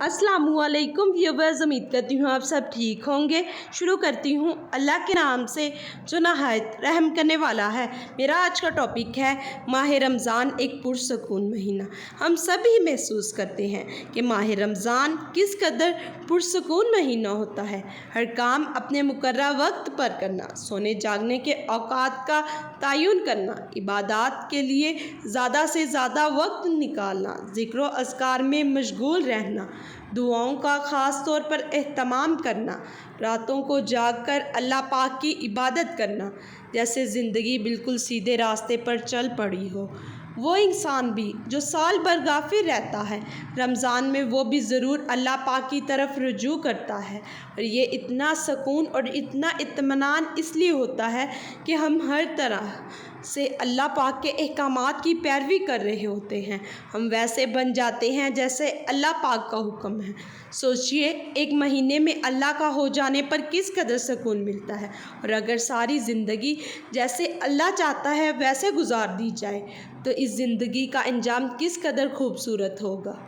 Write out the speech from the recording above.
अस्सलाम वालेकुम व्यूअर्स, उम्मीद करती हूँ आप सब ठीक होंगे। शुरू करती हूँ अल्लाह के नाम से जो नहायत रहम करने वाला है। मेरा आज का टॉपिक है माह रमज़ान, एक पुरसकून महीना। हम सभी महसूस करते हैं कि माह रमज़ान किस कदर पुरसकून महीना होता है। हर काम अपने मुकर्रर वक्त पर करना, सोने जागने के औकात का तयन करना, इबादत के लिए ज़्यादा से ज़्यादा वक्त निकालना, ज़िक्र व अज़कार में मशगूल रहना, दुआओं का ख़ास तौर पर एहतमाम करना, रातों को जाग कर अल्लाह पाक की इबादत करना, जैसे ज़िंदगी बिल्कुल सीधे रास्ते पर चल पड़ी हो। वो इंसान भी जो साल भर गाफिल रहता है, रमज़ान में वो भी ज़रूर अल्लाह पाक की तरफ रुजू करता है। और ये इतना सुकून और इतना इत्मीनान इसलिए होता है कि हम हर तरह से अल्लाह पाक के अहकामात की पैरवी कर रहे होते हैं। हम वैसे बन जाते हैं जैसे अल्लाह पाक का हुक्म है। सोचिए, एक महीने में अल्लाह का हो जाने पर किस कदर सुकून मिलता है। और अगर सारी ज़िंदगी जैसे अल्लाह चाहता है वैसे गुजार दी जाए तो इस ज़िंदगी का अंजाम किस कदर खूबसूरत होगा।